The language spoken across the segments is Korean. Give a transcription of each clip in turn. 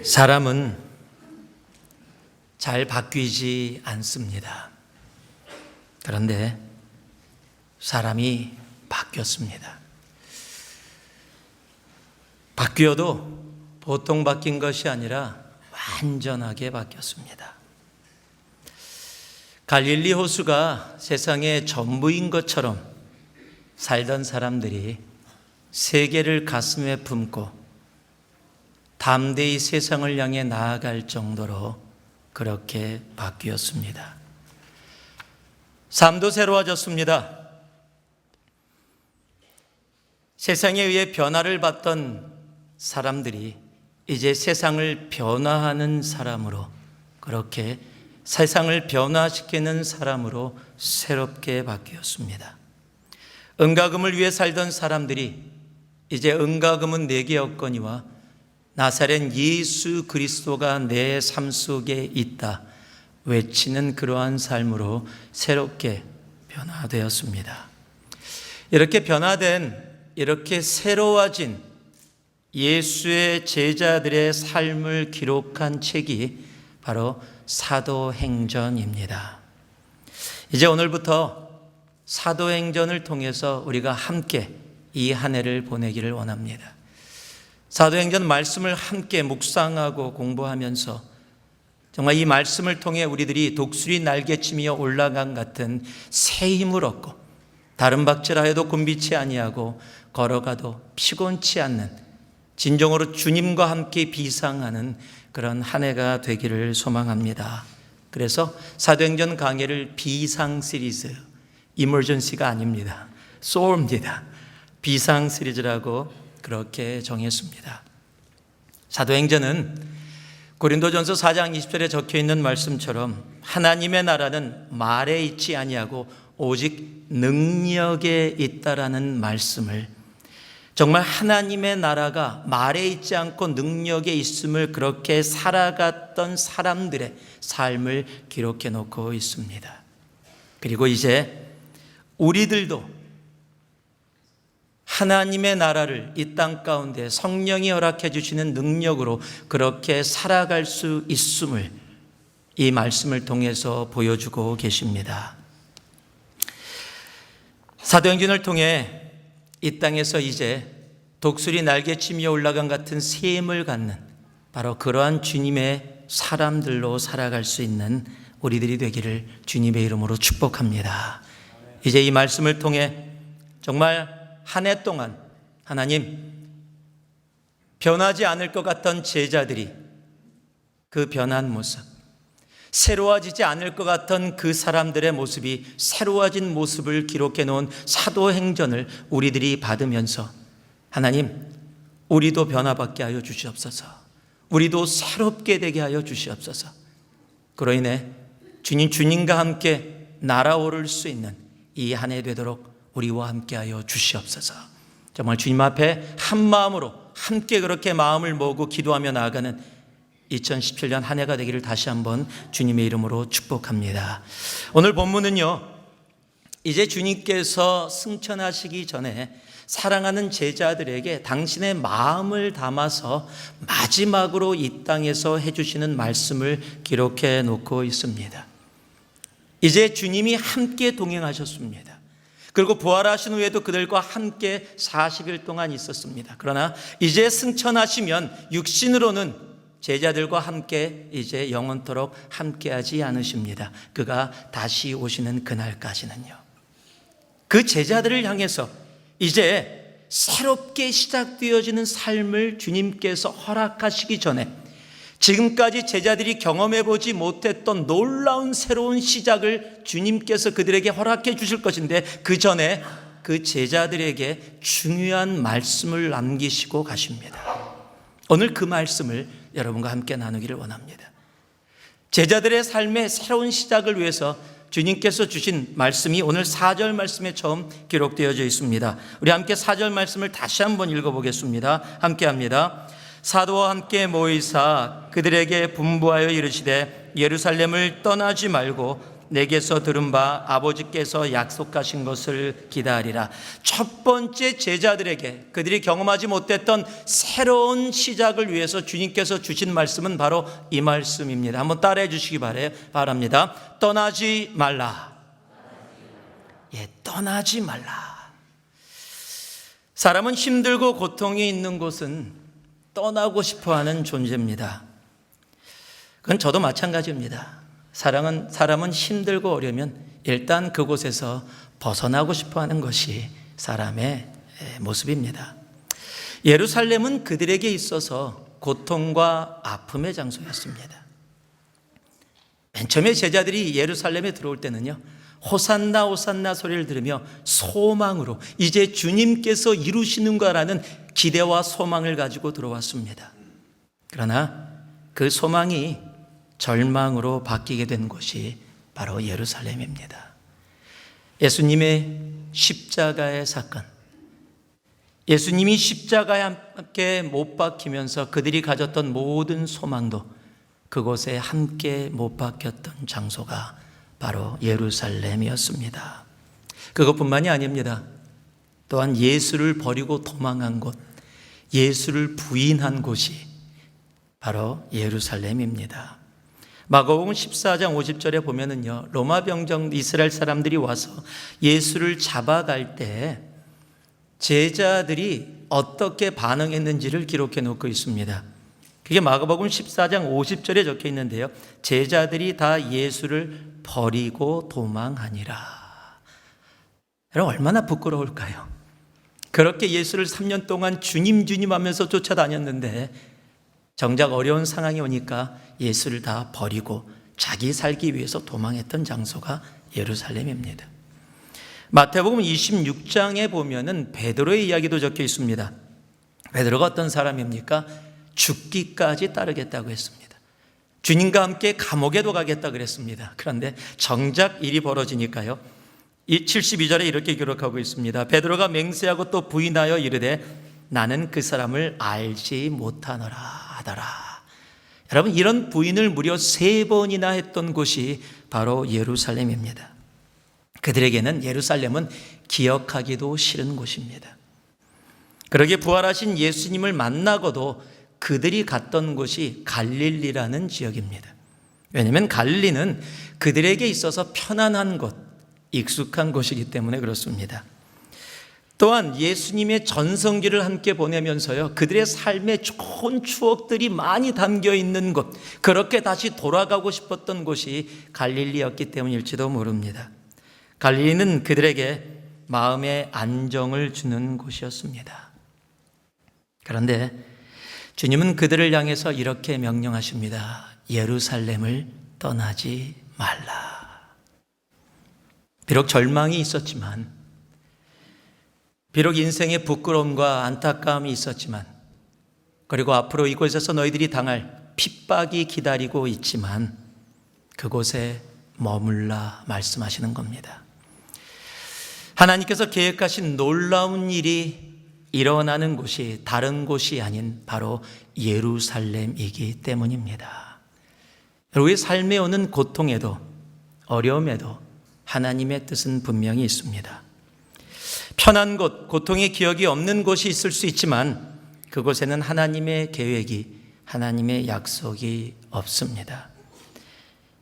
사람은 잘 바뀌지 않습니다. 그런데 사람이 바뀌었습니다. 바뀌어도 보통 바뀐 것이 아니라 완전하게 바뀌었습니다. 갈릴리 호수가 세상의 전부인 것처럼 살던 사람들이 세계를 가슴에 품고 담대히 세상을 향해 나아갈 정도로 그렇게 바뀌었습니다. 삶도 새로워졌습니다. 세상에 의해 변화를 받던 사람들이 이제 세상을 변화하는 사람으로, 그렇게 세상을 변화시키는 사람으로 새롭게 바뀌었습니다. 은가금을 위해 살던 사람들이 이제 은가금은 내게 없거니와 나사렛 예수 그리스도가 내 삶 속에 있다 외치는 그러한 삶으로 새롭게 변화되었습니다. 이렇게 변화된, 이렇게 새로워진 예수의 제자들의 삶을 기록한 책이 바로 사도행전입니다. 이제 오늘부터 사도행전을 통해서 우리가 함께 이 한 해를 보내기를 원합니다. 사도행전 말씀을 함께 묵상하고 공부하면서 정말 이 말씀을 통해 우리들이 독수리 날개치며 올라간 같은 새 힘을 얻고 다른 박질하여도 곤비치 아니하고 걸어가도 피곤치 않는 진정으로 주님과 함께 비상하는 그런 한 해가 되기를 소망합니다. 그래서 사도행전 강해를 비상 시리즈, 이머전시가 아닙니다. 소울입니다. 비상 시리즈라고 그렇게 정했습니다. 사도행전은 고린도전서 4장 20절에 적혀있는 말씀처럼 하나님의 나라는 말에 있지 아니하고 오직 능력에 있다라는 말씀을, 정말 하나님의 나라가 말에 있지 않고 능력에 있음을 그렇게 살아갔던 사람들의 삶을 기록해 놓고 있습니다. 그리고 이제 우리들도 하나님의 나라를 이 땅 가운데 성령이 허락해 주시는 능력으로 그렇게 살아갈 수 있음을 이 말씀을 통해서 보여주고 계십니다. 사도행전을 통해 이 땅에서 이제 독수리 날개치며 올라간 같은 새 힘을 갖는 바로 그러한 주님의 사람들로 살아갈 수 있는 우리들이 되기를 주님의 이름으로 축복합니다. 이제 이 말씀을 통해 정말 한 해 동안 하나님, 변하지 않을 것 같던 제자들이 그 변한 모습, 새로워지지 않을 것 같던 그 사람들의 모습이 새로워진 모습을 기록해 놓은 사도행전을 우리들이 받으면서 하나님, 우리도 변화받게 하여 주시옵소서. 우리도 새롭게 되게 하여 주시옵소서. 그로 인해 주님과 함께 날아오를 수 있는 이 한 해 되도록 우리와 함께하여 주시옵소서. 정말 주님 앞에 한 마음으로 함께 그렇게 마음을 모으고 기도하며 나아가는 2017년 한 해가 되기를 다시 한번 주님의 이름으로 축복합니다. 오늘 본문은요, 이제 주님께서 승천하시기 전에 사랑하는 제자들에게 당신의 마음을 담아서 마지막으로 이 땅에서 해주시는 말씀을 기록해 놓고 있습니다. 이제 주님이 함께 동행하셨습니다. 그리고 부활하신 후에도 그들과 함께 40일 동안 있었습니다. 그러나 이제 승천하시면 육신으로는 제자들과 함께 이제 영원토록 함께하지 않으십니다. 그가 다시 오시는 그날까지는요. 그 제자들을 향해서 이제 새롭게 시작되어지는 삶을 주님께서 허락하시기 전에 지금까지 제자들이 경험해보지 못했던 놀라운 새로운 시작을 주님께서 그들에게 허락해 주실 것인데 그 전에 그 제자들에게 중요한 말씀을 남기시고 가십니다. 오늘 그 말씀을 여러분과 함께 나누기를 원합니다. 제자들의 삶의 새로운 시작을 위해서 주님께서 주신 말씀이 오늘 4절 말씀에 처음 기록되어져 있습니다. 우리 함께 4절 말씀을 다시 한번 읽어보겠습니다. 함께 합니다. 사도와 함께 모이사 그들에게 분부하여 이르시되 예루살렘을 떠나지 말고 내게서 들은 바 아버지께서 약속하신 것을 기다리라. 첫 번째 제자들에게 그들이 경험하지 못했던 새로운 시작을 위해서 주님께서 주신 말씀은 바로 이 말씀입니다. 한번 따라해 주시기 바랍니다. 떠나지 말라. 떠나지 말라. 사람은 힘들고 고통이 있는 곳은 떠나고 싶어하는 존재입니다. 그건 저도 마찬가지입니다. 사람은 힘들고 어려우면 일단 그곳에서 벗어나고 싶어하는 것이 사람의 모습입니다. 예루살렘은 그들에게 있어서 고통과 아픔의 장소였습니다. 맨 처음에 제자들이 예루살렘에 들어올 때는요, 호산나 호산나 소리를 들으며 소망으로 이제 주님께서 이루시는 거라는 기대와 소망을 가지고 들어왔습니다. 그러나 그 소망이 절망으로 바뀌게 된 곳이 바로 예루살렘입니다. 예수님의 십자가의 사건, 예수님이 십자가에 함께 못 박히면서 그들이 가졌던 모든 소망도 그곳에 함께 못 박혔던 장소가 바로 예루살렘이었습니다. 그것뿐만이 아닙니다. 또한 예수를 버리고 도망한 곳, 예수를 부인한 곳이 바로 예루살렘입니다. 마가복음 14장 50절에 보면은요, 로마 병정 이스라엘 사람들이 와서 예수를 잡아갈 때 제자들이 어떻게 반응했는지를 기록해 놓고 있습니다. 그게 마가복음 14장 50절에 적혀 있는데요, 제자들이 다 예수를 버리고 도망하니라. 여러분, 얼마나 부끄러울까요? 그렇게 예수를 3년 동안 주님 하면서 쫓아다녔는데 정작 어려운 상황이 오니까 예수를 다 버리고 자기 살기 위해서 도망했던 장소가 예루살렘입니다. 마태복음 26장에 보면은 베드로의 이야기도 적혀 있습니다. 베드로가 어떤 사람입니까? 죽기까지 따르겠다고 했습니다. 주님과 함께 감옥에도 가겠다 그랬습니다. 그런데 정작 일이 벌어지니까요, 이 72절에 이렇게 기록하고 있습니다. 베드로가 맹세하고 또 부인하여 이르되 나는 그 사람을 알지 못하노라 하더라. 여러분, 이런 부인을 무려 3번이나 했던 곳이 바로 예루살렘입니다. 그들에게는 예루살렘은 기억하기도 싫은 곳입니다. 그러게 부활하신 예수님을 만나고도 그들이 갔던 곳이 갈릴리라는 지역입니다. 왜냐하면 갈릴리는 그들에게 있어서 편안한 곳, 익숙한 곳이기 때문에 그렇습니다. 또한 예수님의 전성기를 함께 보내면서요, 그들의 삶에 좋은 추억들이 많이 담겨 있는 곳, 그렇게 다시 돌아가고 싶었던 곳이 갈릴리였기 때문일지도 모릅니다. 갈릴리는 그들에게 마음의 안정을 주는 곳이었습니다. 그런데 주님은 그들을 향해서 이렇게 명령하십니다. 예루살렘을 떠나지 말라. 비록 절망이 있었지만, 비록 인생의 부끄러움과 안타까움이 있었지만, 그리고 앞으로 이곳에서 너희들이 당할 핍박이 기다리고 있지만 그곳에 머물라 말씀하시는 겁니다. 하나님께서 계획하신 놀라운 일이 일어나는 곳이 다른 곳이 아닌 바로 예루살렘이기 때문입니다. 우리의 삶에 오는 고통에도 어려움에도 하나님의 뜻은 분명히 있습니다. 편한 곳, 고통의 기억이 없는 곳이 있을 수 있지만 그곳에는 하나님의 계획이, 하나님의 약속이 없습니다.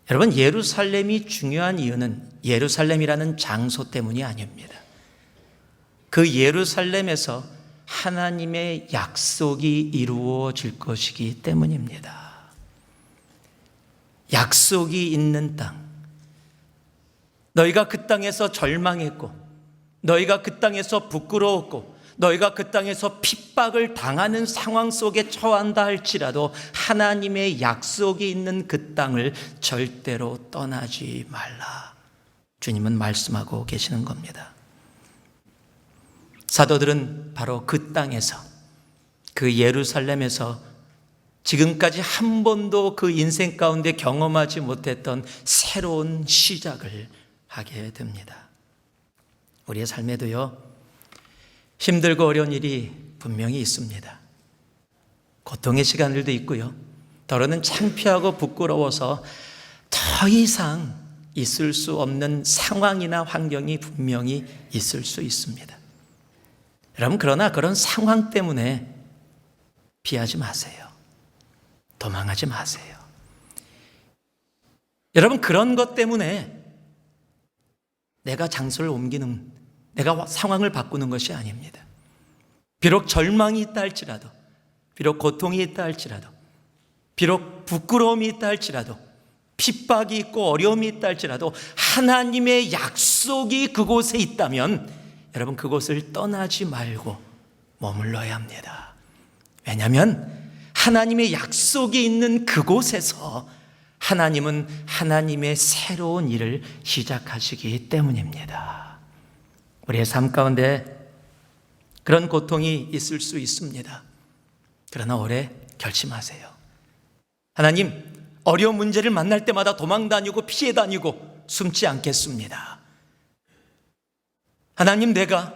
여러분, 예루살렘이 중요한 이유는 예루살렘이라는 장소 때문이 아닙니다. 그 예루살렘에서 하나님의 약속이 이루어질 것이기 때문입니다. 약속이 있는 땅, 너희가 그 땅에서 절망했고, 너희가 그 땅에서 부끄러웠고, 너희가 그 땅에서 핍박을 당하는 상황 속에 처한다 할지라도 하나님의 약속이 있는 그 땅을 절대로 떠나지 말라. 주님은 말씀하고 계시는 겁니다. 사도들은 바로 그 땅에서, 그 예루살렘에서 지금까지 한 번도 그 인생 가운데 경험하지 못했던 새로운 시작을 하게 됩니다. 우리의 삶에도요, 힘들고 어려운 일이 분명히 있습니다. 고통의 시간들도 있고요, 때로는 창피하고 부끄러워서 더 이상 있을 수 없는 상황이나 환경이 분명히 있을 수 있습니다. 여러분, 그러나 그런 상황 때문에 피하지 마세요. 도망하지 마세요. 여러분, 그런 것 때문에 내가 장소를 옮기는, 내가 상황을 바꾸는 것이 아닙니다. 비록 절망이 있다 할지라도, 비록 고통이 있다 할지라도, 비록 부끄러움이 있다 할지라도, 핍박이 있고 어려움이 있다 할지라도 하나님의 약속이 그곳에 있다면 여러분, 그곳을 떠나지 말고 머물러야 합니다. 왜냐하면 하나님의 약속이 있는 그곳에서 하나님은 하나님의 새로운 일을 시작하시기 때문입니다. 우리의 삶 가운데 그런 고통이 있을 수 있습니다. 그러나 올해 결심하세요. 하나님, 어려운 문제를 만날 때마다 도망 다니고 피해 다니고 숨지 않겠습니다. 하나님, 내가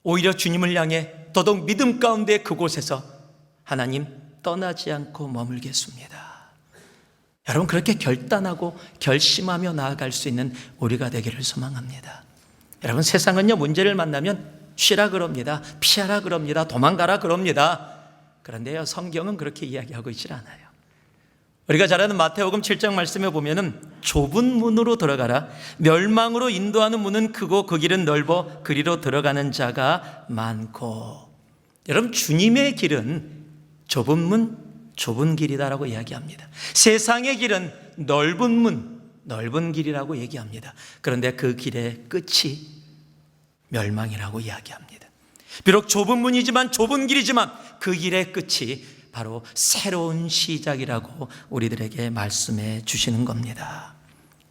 오히려 주님을 향해 더더욱 믿음 가운데 그곳에서 하나님 떠나지 않고 머물겠습니다. 여러분, 그렇게 결단하고 결심하며 나아갈 수 있는 우리가 되기를 소망합니다. 여러분, 세상은요, 문제를 만나면 쉬라 그럽니다. 피하라 그럽니다. 도망가라 그럽니다. 그런데요, 성경은 그렇게 이야기하고 있질 않아요. 우리가 잘 아는 마태복음 7장 말씀에 보면은 좁은 문으로 들어가라. 멸망으로 인도하는 문은 크고 그 길은 넓어 그리로 들어가는 자가 많고. 여러분, 주님의 길은 좁은 문, 좁은 길이다라고 이야기합니다. 세상의 길은 넓은 문, 넓은 길이라고 얘기합니다. 그런데 그 길의 끝이 멸망이라고 이야기합니다. 비록 좁은 문이지만, 좁은 길이지만 그 길의 끝이 바로 새로운 시작이라고 우리들에게 말씀해 주시는 겁니다.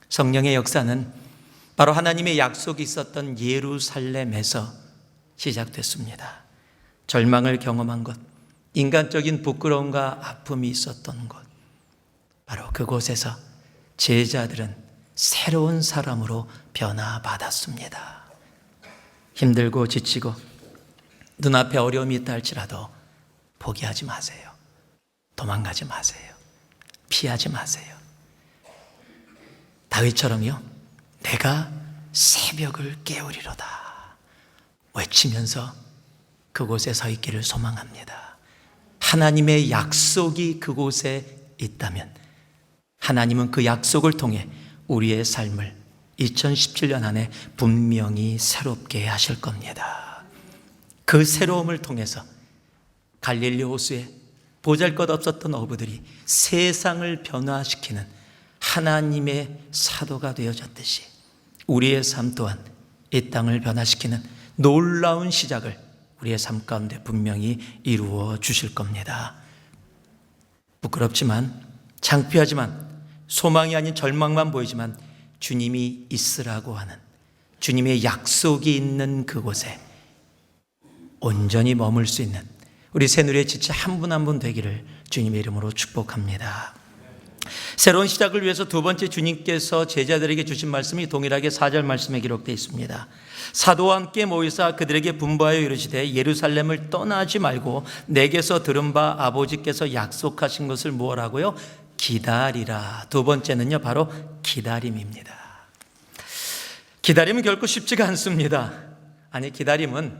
성령의 역사는 바로 하나님의 약속이 있었던 예루살렘에서 시작됐습니다. 절망을 경험한 것, 인간적인 부끄러움과 아픔이 있었던 곳, 바로 그곳에서 제자들은 새로운 사람으로 변화받았습니다. 힘들고 지치고 눈앞에 어려움이 있다 할지라도 포기하지 마세요. 도망가지 마세요. 피하지 마세요. 다윗처럼요, 내가 새벽을 깨우리로다 외치면서 그곳에 서 있기를 소망합니다. 하나님의 약속이 그곳에 있다면 하나님은 그 약속을 통해 우리의 삶을 2017년 안에 분명히 새롭게 하실 겁니다. 그 새로움을 통해서 갈릴리 호수에 보잘것없었던 어부들이 세상을 변화시키는 하나님의 사도가 되어졌듯이 우리의 삶 또한 이 땅을 변화시키는 놀라운 시작을 우리의 삶 가운데 분명히 이루어 주실 겁니다. 부끄럽지만, 창피하지만, 소망이 아닌 절망만 보이지만 주님이 있으라고 하는 주님의 약속이 있는 그곳에 온전히 머물 수 있는 우리 새누리의 지체 한 분 한 분 되기를 주님의 이름으로 축복합니다. 새로운 시작을 위해서 두 번째 주님께서 제자들에게 주신 말씀이 동일하게 4절 말씀에 기록되어 있습니다. 사도와 함께 모이사 그들에게 분부하여 이르시되 예루살렘을 떠나지 말고 내게서 들은 바 아버지께서 약속하신 것을 무엇하고요? 기다리라. 두 번째는요, 바로 기다림입니다. 기다림은 결코 쉽지가 않습니다. 아니, 기다림은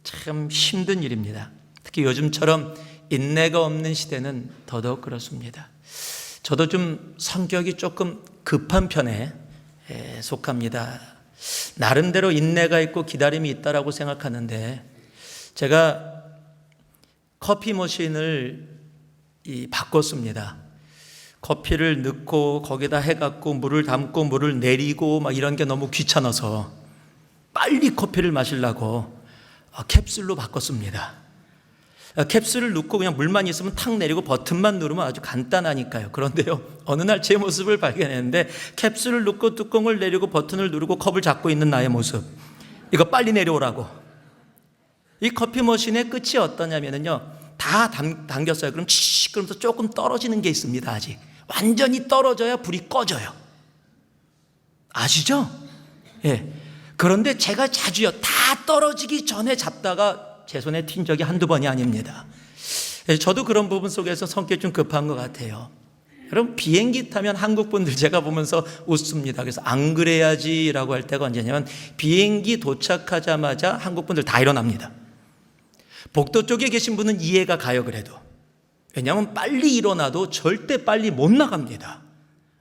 참 힘든 일입니다. 특히 요즘처럼 인내가 없는 시대는 더더욱 그렇습니다. 저도 좀 성격이 조금 급한 편에 속합니다. 나름대로 인내가 있고 기다림이 있다라고 생각하는데, 제가 커피 머신을 바꿨습니다. 커피를 넣고 거기다 해갖고 물을 담고 물을 내리고 막 이런 게 너무 귀찮아서 빨리 커피를 마시려고 캡슐로 바꿨습니다. 캡슐을 넣고 그냥 물만 있으면 탁 내리고 버튼만 누르면 아주 간단하니까요. 그런데요, 어느 날 제 모습을 발견했는데 캡슐을 넣고 뚜껑을 내리고 버튼을 누르고 컵을 잡고 있는 나의 모습, 이거 빨리 내려오라고. 이 커피 머신의 끝이 어떠냐면요, 다 당겼어요. 그럼 치익 그러면서 조금 떨어지는 게 있습니다. 아직 완전히 떨어져야 불이 꺼져요. 아시죠? 예. 그런데 제가 자주요, 다 떨어지기 전에 잡다가 제 손에 튄 적이 한두 번이 아닙니다. 저도 그런 부분 속에서 성격이 좀 급한 것 같아요. 여러분, 비행기 타면 한국 분들 제가 보면서 웃습니다. 그래서 안 그래야지라고 할 때가 언제냐면 비행기 도착하자마자 한국 분들 다 일어납니다. 복도 쪽에 계신 분은 이해가 가요. 그래도 왜냐하면 빨리 일어나도 절대 빨리 못 나갑니다.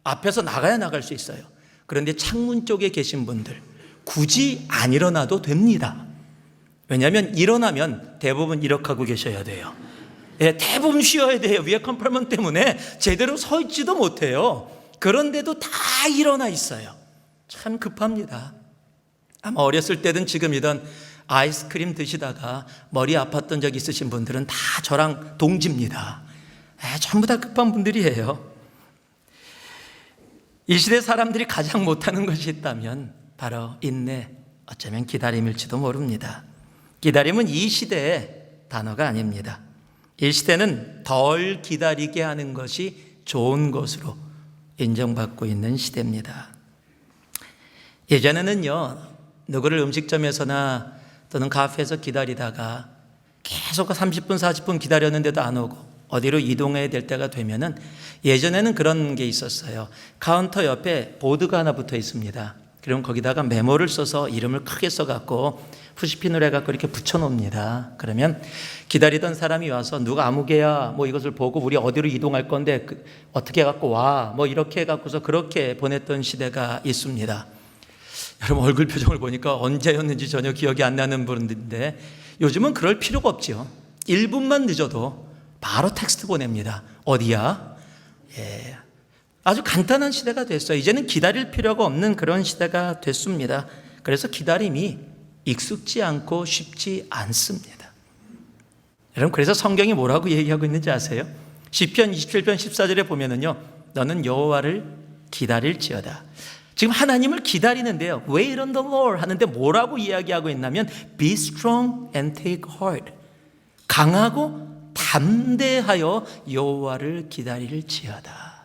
앞에서 나가야 나갈 수 있어요. 그런데 창문 쪽에 계신 분들 굳이 안 일어나도 됩니다. 왜냐하면 일어나면 대부분 이렇게 하고 계셔야 돼요. 예, 대부분 쉬어야 돼요. 위에 컴파트먼트 때문에 제대로 서 있지도 못해요. 그런데도 다 일어나 있어요. 참 급합니다. 아마 어렸을 때든 지금이든 아이스크림 드시다가 머리 아팠던 적 있으신 분들은 다 저랑 동지입니다. 전부 다 급한 분들이에요. 이 시대 사람들이 가장 못하는 것이 있다면 바로 인내, 어쩌면 기다림일지도 모릅니다. 기다림은 이 시대의 단어가 아닙니다. 이 시대는 덜 기다리게 하는 것이 좋은 것으로 인정받고 있는 시대입니다. 예전에는요, 누구를 음식점에서나 또는 카페에서 기다리다가 계속 30분, 40분 기다렸는데도 안 오고 어디로 이동해야 될 때가 되면은 예전에는 그런 게 있었어요. 카운터 옆에 보드가 하나 붙어 있습니다. 그럼 거기다가 메모를 써서 이름을 크게 써갖고 푸시핀으로 해갖고 이렇게 붙여놓습니다. 그러면 기다리던 사람이 와서 누가 아무개야 뭐 이것을 보고 우리 어디로 이동할 건데 어떻게 해갖고 와 뭐 이렇게 해갖고서 그렇게 보냈던 시대가 있습니다. 여러분 얼굴 표정을 보니까 언제였는지 전혀 기억이 안 나는 분인데 요즘은 그럴 필요가 없죠. 1분만 늦어도 바로 텍스트 보냅니다. 어디야? 예. 아주 간단한 시대가 됐어요. 이제는 기다릴 필요가 없는 그런 시대가 됐습니다. 그래서 기다림이 익숙지 않고 쉽지 않습니다. 여러분 그래서 성경이 뭐라고 얘기하고 있는지 아세요? 시편 27편 14절에 보면은요, 너는 여호와를 기다릴지어다. 지금 하나님을 기다리는데요, Wait on the Lord 하는데 뭐라고 이야기하고 있냐면 Be strong and take heart. 강하고 담대하여 여호와를 기다릴지어다.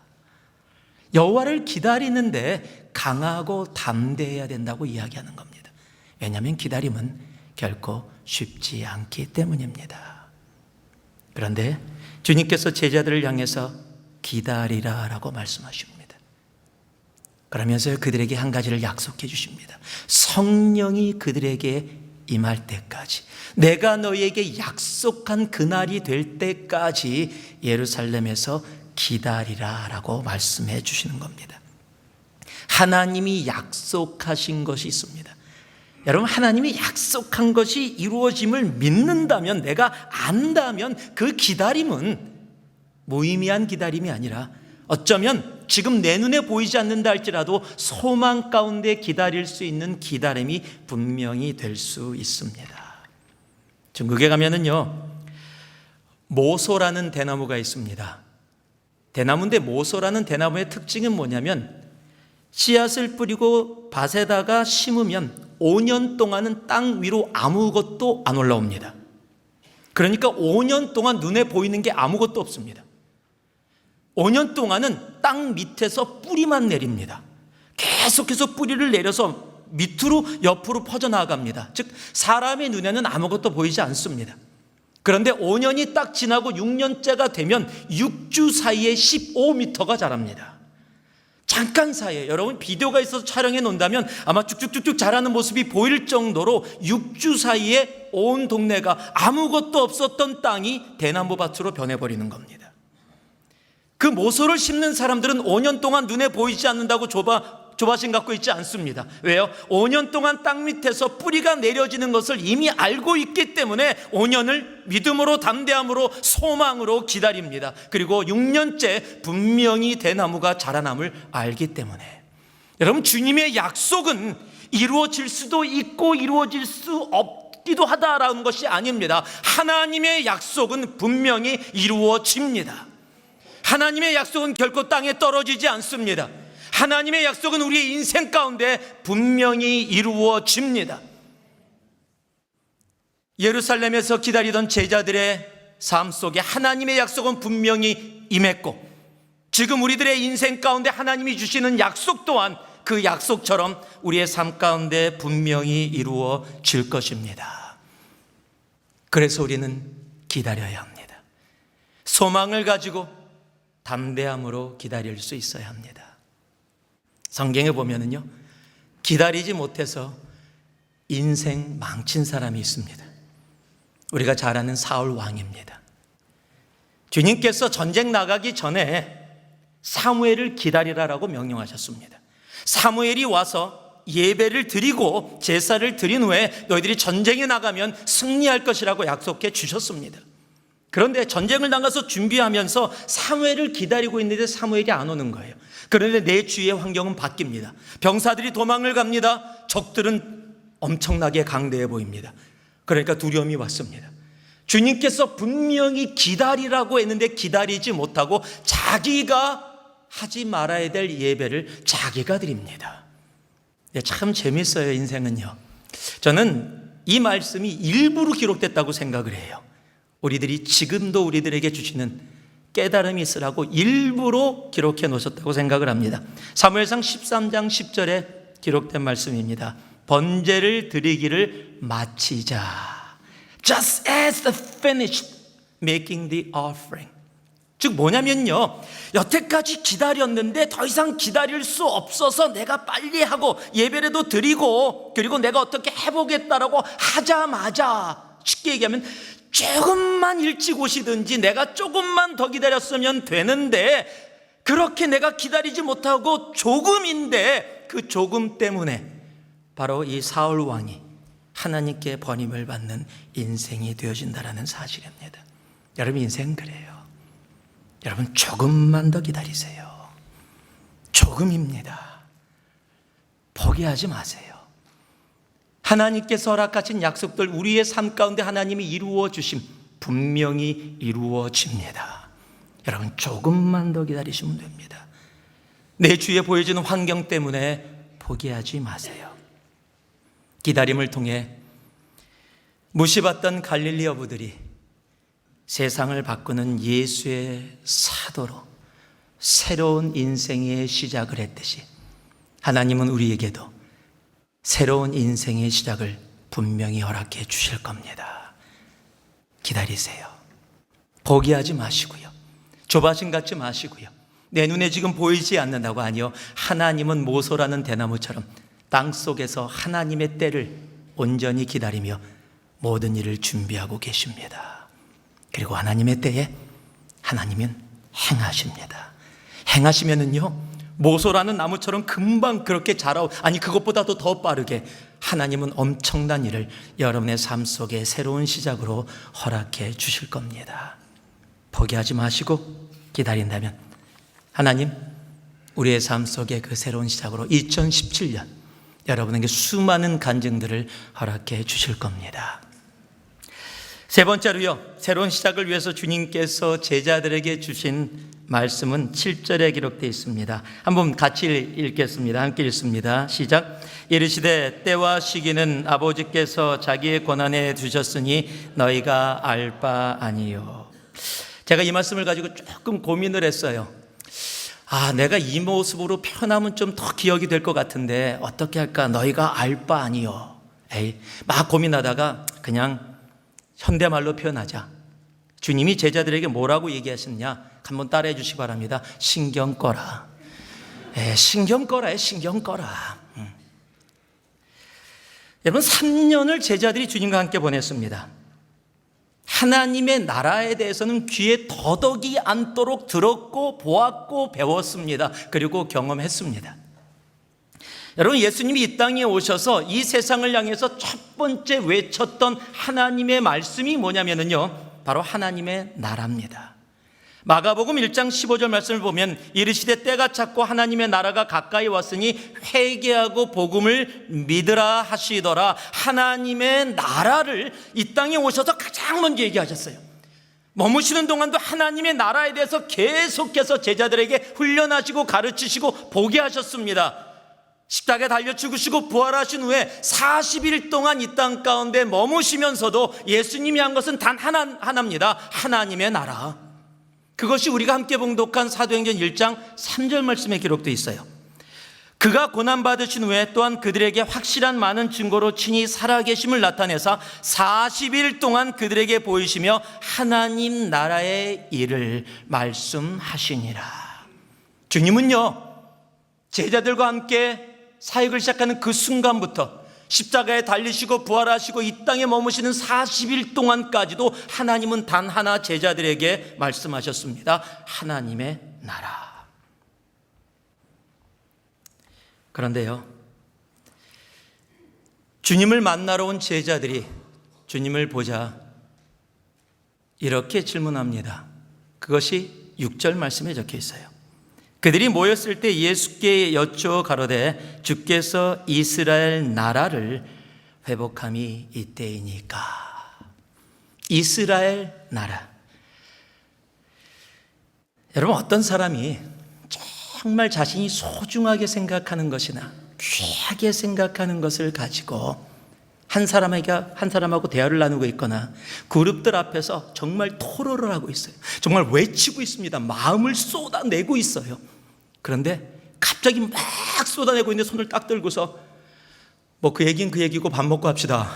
여호와를 기다리는데 강하고 담대해야 된다고 이야기하는 겁니다. 왜냐하면 기다림은 결코 쉽지 않기 때문입니다. 그런데 주님께서 제자들을 향해서 기다리라 라고 말씀하십니다. 그러면서 그들에게 한 가지를 약속해 주십니다. 성령이 그들에게 임할 때까지, 내가 너희에게 약속한 그날이 될 때까지 예루살렘에서 기다리라 라고 말씀해 주시는 겁니다. 하나님이 약속하신 것이 있습니다. 여러분 하나님이 약속한 것이 이루어짐을 믿는다면, 내가 안다면 그 기다림은 무의미한 기다림이 아니라 어쩌면 지금 내 눈에 보이지 않는다 할지라도 소망 가운데 기다릴 수 있는 기다림이 분명히 될 수 있습니다. 중국에 가면은요, 모소라는 대나무가 있습니다. 대나무인데 모소라는 대나무의 특징은 뭐냐면 씨앗을 뿌리고 밭에다가 심으면 5년 동안은 땅 위로 아무것도 안 올라옵니다. 그러니까 5년 동안 눈에 보이는 게 아무것도 없습니다. 5년 동안은 땅 밑에서 뿌리만 내립니다. 계속해서 뿌리를 내려서 밑으로 옆으로 퍼져나갑니다. 즉 사람의 눈에는 아무것도 보이지 않습니다. 그런데 5년이 딱 지나고 6년째가 되면 6주 사이에 15m가 자랍니다. 잠깐 사이에, 여러분 비디오가 있어서 촬영해 놓는다면 아마 쭉쭉쭉쭉 자라는 모습이 보일 정도로 6주 사이에 온 동네가 아무것도 없었던 땅이 대나무 밭으로 변해버리는 겁니다. 그 모소를 심는 사람들은 5년 동안 눈에 보이지 않는다고 조바심 갖고 있지 않습니다. 왜요? 5년 동안 땅 밑에서 뿌리가 내려지는 것을 이미 알고 있기 때문에 5년을 믿음으로, 담대함으로, 소망으로 기다립니다. 그리고 6년째 분명히 대나무가 자라남을 알기 때문에. 여러분 주님의 약속은 이루어질 수도 있고 이루어질 수 없기도 하다라는 것이 아닙니다. 하나님의 약속은 분명히 이루어집니다. 하나님의 약속은 결코 땅에 떨어지지 않습니다. 하나님의 약속은 우리의 인생 가운데 분명히 이루어집니다. 예루살렘에서 기다리던 제자들의 삶 속에 하나님의 약속은 분명히 임했고, 지금 우리들의 인생 가운데 하나님이 주시는 약속 또한 그 약속처럼 우리의 삶 가운데 분명히 이루어질 것입니다. 그래서 우리는 기다려야 합니다. 소망을 가지고, 담대함으로 기다릴 수 있어야 합니다. 성경에 보면은요, 기다리지 못해서 인생 망친 사람이 있습니다. 우리가 잘 아는 사울 왕입니다. 주님께서 전쟁 나가기 전에 사무엘을 기다리라라고 명령하셨습니다. 사무엘이 와서 예배를 드리고 제사를 드린 후에 너희들이 전쟁에 나가면 승리할 것이라고 약속해 주셨습니다. 그런데 전쟁을 나가서 준비하면서 사무엘을 기다리고 있는데 사무엘이 안 오는 거예요. 그런데 내 주위의 환경은 바뀝니다. 병사들이 도망을 갑니다. 적들은 엄청나게 강대해 보입니다. 그러니까 두려움이 왔습니다. 주님께서 분명히 기다리라고 했는데 기다리지 못하고 자기가 하지 말아야 될 예배를 자기가 드립니다. 참 재밌어요, 인생은요. 저는 이 말씀이 일부러 기록됐다고 생각을 해요. 우리들이 지금도 우리들에게 주시는 깨달음이 있으라고 일부러 기록해 놓으셨다고 생각을 합니다. 사무엘상 13장 10절에 기록된 말씀입니다. 번제를 드리기를 마치자. Just as they finished making the offering. 즉 뭐냐면요, 여태까지 기다렸는데 더 이상 기다릴 수 없어서 내가 빨리 하고 예배라도 드리고 그리고 내가 어떻게 해보겠다라고 하자마자, 쉽게 얘기하면 조금만 일찍 오시든지 내가 조금만 더 기다렸으면 되는데 그렇게 내가 기다리지 못하고 조금인데 그 조금 때문에 바로 이 사울 왕이 하나님께 번임을 받는 인생이 되어진다는 사실입니다. 여러분, 인생 그래요. 여러분, 조금만 더 기다리세요. 조금입니다. 포기하지 마세요. 하나님께서 허락하신 약속들, 우리의 삶 가운데 하나님이 이루어 주심 분명히 이루어집니다. 여러분, 조금만 더 기다리시면 됩니다. 내 주위에 보여지는 환경 때문에 포기하지 마세요. 기다림을 통해 무시받던 갈릴리 어부들이 세상을 바꾸는 예수의 사도로 새로운 인생의 시작을 했듯이 하나님은 우리에게도 새로운 인생의 시작을 분명히 허락해 주실 겁니다. 기다리세요. 포기하지 마시고요. 조바심 갖지 마시고요. 내 눈에 지금 보이지 않는다고, 아니요, 하나님은 모소라는 대나무처럼 땅 속에서 하나님의 때를 온전히 기다리며 모든 일을 준비하고 계십니다. 그리고 하나님의 때에 하나님은 행하십니다. 행하시면은요, 모소라는 나무처럼 금방 그렇게 자라오, 아니 그것보다도 더 빠르게 하나님은 엄청난 일을 여러분의 삶 속에 새로운 시작으로 허락해 주실 겁니다. 포기하지 마시고 기다린다면 하나님, 우리의 삶 속에 그 새로운 시작으로 2017년 여러분에게 수많은 간증들을 허락해 주실 겁니다. 세 번째로요, 새로운 시작을 위해서 주님께서 제자들에게 주신 말씀은 7절에 기록되어 있습니다. 한번 같이 읽겠습니다. 함께 읽습니다. 시작. 이르시되 때와 시기는 아버지께서 자기의 권한에 두셨으니 너희가 알 바 아니요. 제가 이 말씀을 가지고 조금 고민을 했어요. 내가 이 모습으로 표현하면 좀 더 기억이 될 것 같은데 어떻게 할까? 너희가 알 바 아니요. 막 고민하다가 그냥 현대말로 표현하자. 주님이 제자들에게 뭐라고 얘기하셨냐? 한번 따라해 주시기 바랍니다. 신경 꺼라. 신경 꺼라. 신경 꺼라. 여러분, 3년을 제자들이 주님과 함께 보냈습니다. 하나님의 나라에 대해서는 귀에 더덕이 않도록 들었고 보았고 배웠습니다. 그리고 경험했습니다. 여러분, 예수님이 이 땅에 오셔서 이 세상을 향해서 첫 번째 외쳤던 하나님의 말씀이 뭐냐면요, 바로 하나님의 나라입니다. 마가복음 1장 15절 말씀을 보면 이르시되 때가 찼고 하나님의 나라가 가까이 왔으니 회개하고 복음을 믿으라 하시더라. 하나님의 나라를 이 땅에 오셔서 가장 먼저 얘기하셨어요. 머무시는 동안도 하나님의 나라에 대해서 계속해서 제자들에게 훈련하시고 가르치시고 보게 하셨습니다. 십자가에 달려 죽으시고 부활하신 후에 40일 동안 이 땅 가운데 머무시면서도 예수님이 한 것은 단 하나입니다. 하나님의 나라. 그것이 우리가 함께 봉독한 사도행전 1장 3절 말씀에 기록되어 있어요. 그가 고난받으신 후에 또한 그들에게 확실한 많은 증거로 친히 살아계심을 나타내사 40일 동안 그들에게 보이시며 하나님 나라의 일을 말씀하시니라. 주님은요, 제자들과 함께 사역을 시작하는 그 순간부터 십자가에 달리시고 부활하시고 이 땅에 머무시는 40일 동안까지도 하나님은 단 하나 제자들에게 말씀하셨습니다. 하나님의 나라. 그런데요, 주님을 만나러 온 제자들이 주님을 보자 이렇게 질문합니다. 그것이 6절 말씀에 적혀 있어요. 그들이 모였을 때 예수께 여쭈어 가로되 주께서 이스라엘 나라를 회복함이 이때이니까. 이스라엘 나라. 여러분, 어떤 사람이 정말 자신이 소중하게 생각하는 것이나 귀하게 생각하는 것을 가지고 한 사람하고 대화를 나누고 있거나 그룹들 앞에서 정말 토로를 하고 있어요. 정말 외치고 있습니다. 마음을 쏟아내고 있어요. 그런데 갑자기 막 쏟아내고 있는데 손을 딱 들고서 뭐 그 얘기는 그 얘기고 밥 먹고 합시다.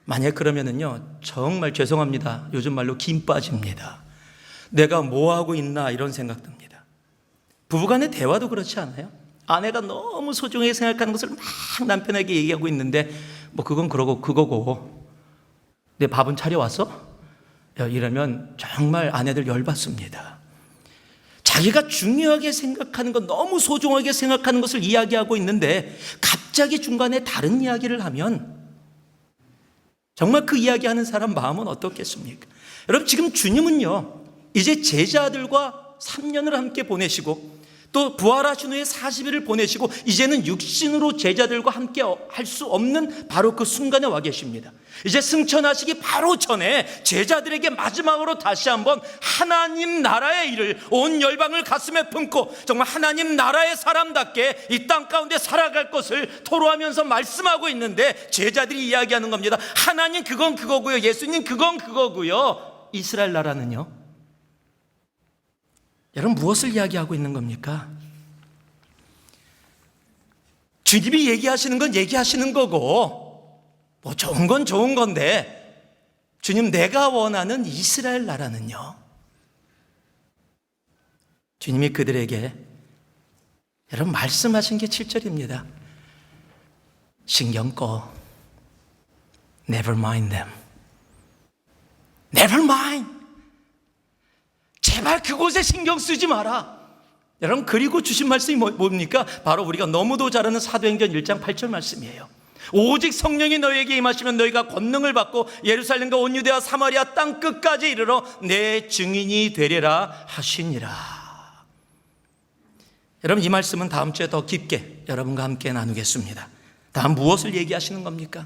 만약 그러면은요, 정말 죄송합니다. 요즘 말로 김 빠집니다. 내가 뭐 하고 있나 이런 생각 듭니다. 부부간의 대화도 그렇지 않아요? 아내가 너무 소중하게 생각하는 것을 막 남편에게 얘기하고 있는데 뭐 그건 그러고 그거고 내 밥은 차려왔어? 이러면 정말 아내들 열받습니다. 자기가 중요하게 생각하는 것, 너무 소중하게 생각하는 것을 이야기하고 있는데 갑자기 중간에 다른 이야기를 하면 정말 그 이야기하는 사람 마음은 어떻겠습니까? 여러분, 지금 주님은요, 이제 제자들과 3년을 함께 보내시고 또 부활하신 후에 40일을 보내시고 이제는 육신으로 제자들과 함께 할 수 없는 바로 그 순간에 와 계십니다. 이제 승천하시기 바로 전에 제자들에게 마지막으로 다시 한번 하나님 나라의 일을 온 열방을 가슴에 품고 정말 하나님 나라의 사람답게 이 땅 가운데 살아갈 것을 토로하면서 말씀하고 있는데 제자들이 이야기하는 겁니다. 하나님 그건 그거고요, 예수님 그건 그거고요, 이스라엘 나라는요? 여러분, 무엇을 이야기하고 있는 겁니까? 주님이 얘기하시는 건 얘기하시는 거고 뭐 좋은 건 좋은 건데 주님, 내가 원하는 이스라엘 나라는요? 주님이 그들에게 여러분 말씀하신 게 7절입니다. 신경 꺼. Never mind them. Never mind. 제발 그곳에 신경 쓰지 마라. 여러분, 그리고 주신 말씀이 뭡니까? 바로 우리가 너무도 잘 아는 사도행전 1장 8절 말씀이에요. 오직 성령이 너희에게 임하시면 너희가 권능을 받고 예루살렘과 온 유대와 사마리아 땅 끝까지 이르러 내 증인이 되리라 하시니라. 여러분, 이 말씀은 다음 주에 더 깊게 여러분과 함께 나누겠습니다. 다음 무엇을 얘기하시는 겁니까?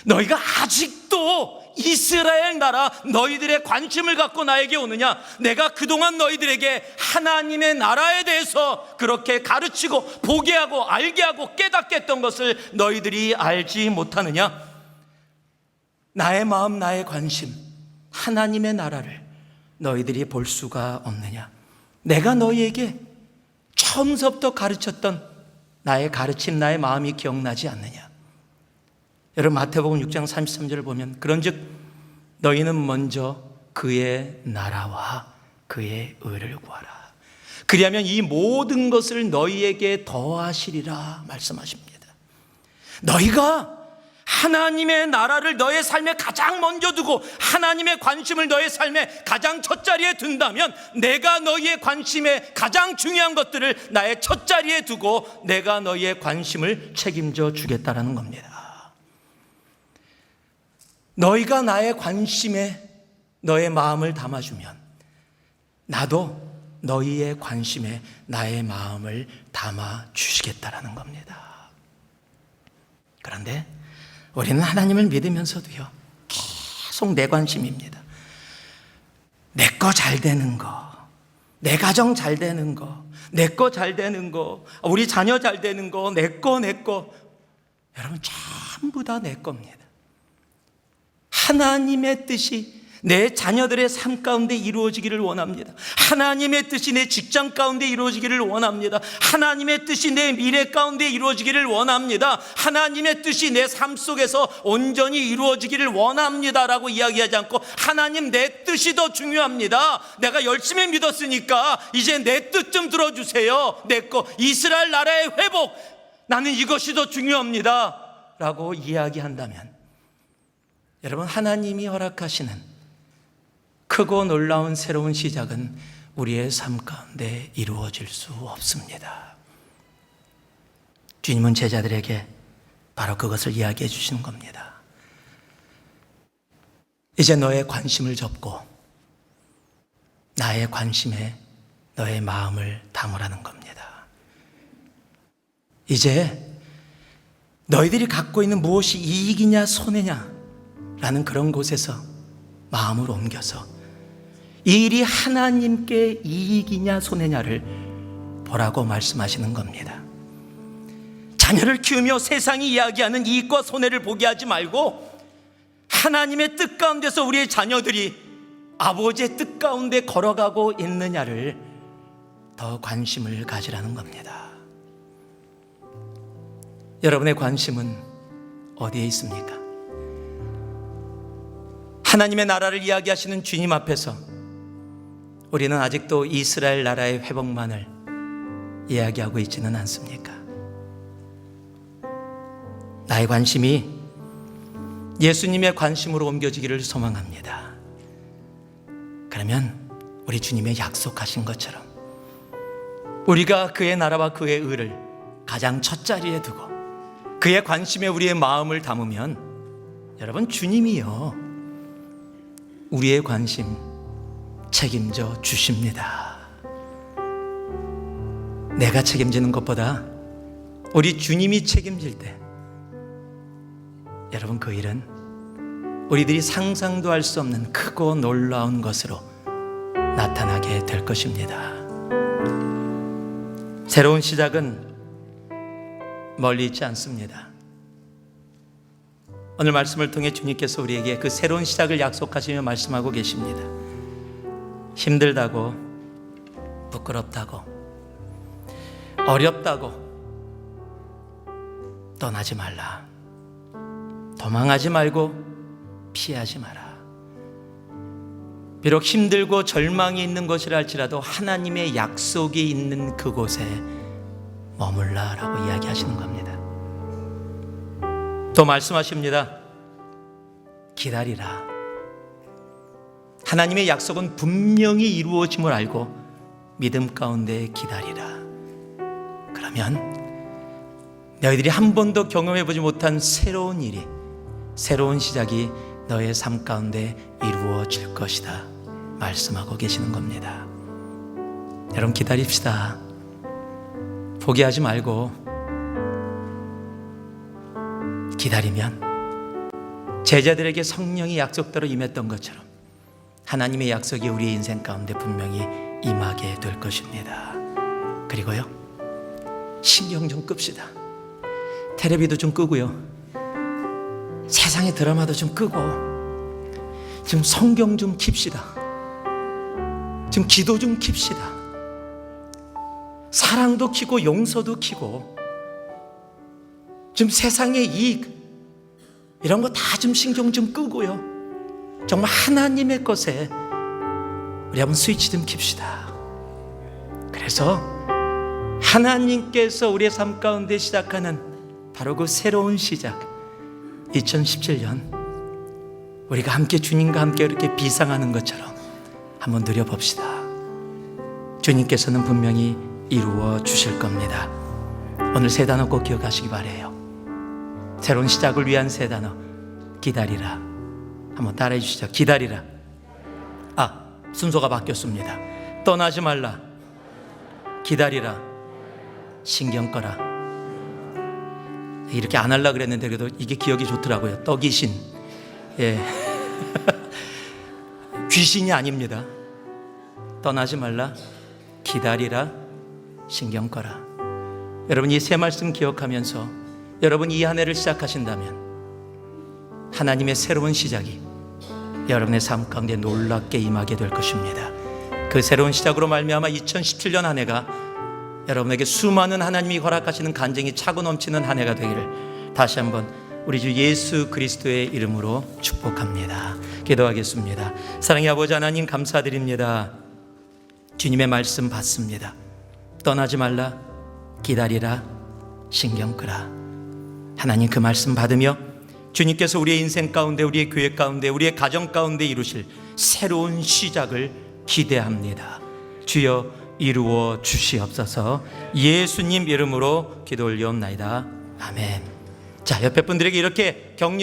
너희가 아직도 이스라엘 나라, 너희들의 관심을 갖고 나에게 오느냐? 내가 그동안 너희들에게 하나님의 나라에 대해서 그렇게 가르치고 보게 하고 알게 하고 깨닫게 했던 것을 너희들이 알지 못하느냐? 나의 마음, 나의 관심, 하나님의 나라를 너희들이 볼 수가 없느냐? 내가 너희에게 처음서부터 가르쳤던 나의 가르침, 나의 마음이 기억나지 않느냐? 여러분, 마태복음 6장 33절을 보면 그런즉 너희는 먼저 그의 나라와 그의 의를 구하라. 그리하면 이 모든 것을 너희에게 더하시리라 말씀하십니다. 너희가 하나님의 나라를 너의 삶에 가장 먼저 두고 하나님의 관심을 너의 삶에 가장 첫자리에 둔다면 내가 너희의 관심에 가장 중요한 것들을 나의 첫자리에 두고 내가 너희의 관심을 책임져 주겠다라는 겁니다. 너희가 나의 관심에 너의 마음을 담아주면 나도 너희의 관심에 나의 마음을 담아주시겠다라는 겁니다. 그런데 우리는 하나님을 믿으면서도요, 계속 내 관심입니다. 내 거 잘 되는 거, 내 가정 잘 되는 거, 내 거 잘 되는 거, 우리 자녀 잘 되는 거, 내 거. 여러분, 전부 다 내 겁니다. 하나님의 뜻이 내 자녀들의 삶 가운데 이루어지기를 원합니다. 하나님의 뜻이 내 직장 가운데 이루어지기를 원합니다. 하나님의 뜻이 내 미래 가운데 이루어지기를 원합니다. 하나님의 뜻이 내 삶 속에서 온전히 이루어지기를 원합니다라고 이야기하지 않고, 하나님 내 뜻이 더 중요합니다. 내가 열심히 믿었으니까 이제 내 뜻 좀 들어주세요. 내 거 이스라엘 나라의 회복, 나는 이것이 더 중요합니다 라고 이야기한다면, 여러분, 하나님이 허락하시는 크고 놀라운 새로운 시작은 우리의 삶 가운데 이루어질 수 없습니다. 주님은 제자들에게 바로 그것을 이야기해 주시는 겁니다. 이제 너의 관심을 접고 나의 관심에 너의 마음을 담으라는 겁니다. 이제 너희들이 갖고 있는 무엇이 이익이냐 손해냐 라는 그런 곳에서 마음을 옮겨서 이 일이 하나님께 이익이냐 손해냐를 보라고 말씀하시는 겁니다. 자녀를 키우며 세상이 이야기하는 이익과 손해를 보게 하지 말고, 하나님의 뜻 가운데서 우리의 자녀들이 아버지의 뜻 가운데 걸어가고 있느냐를 더 관심을 가지라는 겁니다. 여러분의 관심은 어디에 있습니까? 하나님의 나라를 이야기하시는 주님 앞에서 우리는 아직도 이스라엘 나라의 회복만을 이야기하고 있지는 않습니까? 나의 관심이 예수님의 관심으로 옮겨지기를 소망합니다. 그러면 우리 주님의 약속하신 것처럼 우리가 그의 나라와 그의 의를 가장 첫 자리에 두고 그의 관심에 우리의 마음을 담으면, 여러분, 주님이요 우리의 관심 책임져 주십니다. 내가 책임지는 것보다 우리 주님이 책임질 때, 여러분, 그 일은 우리들이 상상도 할 수 없는 크고 놀라운 것으로 나타나게 될 것입니다. 새로운 시작은 멀리 있지 않습니다. 오늘 말씀을 통해 주님께서 우리에게 그 새로운 시작을 약속하시며 말씀하고 계십니다. 힘들다고, 부끄럽다고, 어렵다고 떠나지 말라. 도망하지 말고 피하지 마라. 비록 힘들고 절망이 있는 것이라 할지라도 하나님의 약속이 있는 그곳에 머물라라고 이야기하시는 겁니다. 또 말씀하십니다. 기다리라. 하나님의 약속은 분명히 이루어짐을 알고 믿음 가운데 기다리라. 그러면 너희들이 한 번도 경험해보지 못한 새로운 일이, 새로운 시작이 너의 삶 가운데 이루어질 것이다 말씀하고 계시는 겁니다. 여러분, 기다립시다. 포기하지 말고 기다리면 제자들에게 성령이 약속대로 임했던 것처럼 하나님의 약속이 우리의 인생 가운데 분명히 임하게 될 것입니다. 그리고요, 신경 좀 끕시다. 텔레비도 좀 끄고요, 세상의 드라마도 좀 끄고, 지금 성경 좀 킵시다. 지금 기도 좀 킵시다. 사랑도 키고 용서도 키고, 지금 세상의 이익 이런 거 다 좀 신경 좀 끄고요, 정말 하나님의 것에 우리 한번 스위치 좀 킵시다. 그래서 하나님께서 우리의 삶 가운데 시작하는 바로 그 새로운 시작, 2017년 우리가 함께 주님과 함께 이렇게 비상하는 것처럼 한번 누려봅시다. 주님께서는 분명히 이루어 주실 겁니다. 오늘 세 단어 꼭 기억하시기 바라요. 새로운 시작을 위한 세 단어, 기다리라. 한번 따라해 주시죠. 기다리라. 순서가 바뀌었습니다. 떠나지 말라. 기다리라. 신경 꺼라. 이렇게 안 하려고 그랬는데 그래도 이게 기억이 좋더라고요. 떡이신. 예. 귀신이 아닙니다. 떠나지 말라. 기다리라. 신경 꺼라. 여러분, 이 세 말씀 기억하면서 여러분 이 한 해를 시작하신다면 하나님의 새로운 시작이 여러분의 삶 가운데 놀랍게 임하게 될 것입니다. 그 새로운 시작으로 말미암아 2017년 한 해가 여러분에게 수많은 하나님이 허락하시는 간증이 차고 넘치는 한 해가 되기를 다시 한번 우리 주 예수 그리스도의 이름으로 축복합니다. 기도하겠습니다. 사랑의 아버지 하나님, 감사드립니다. 주님의 말씀 받습니다. 떠나지 말라, 기다리라, 신경 끄라. 하나님, 그 말씀 받으며 주님께서 우리의 인생 가운데, 우리의 교회 가운데, 우리의 가정 가운데 이루실 새로운 시작을 기대합니다. 주여 이루어 주시옵소서. 예수님 이름으로 기도 올리옵나이다. 아멘. 자, 옆에 분들에게 이렇게 격려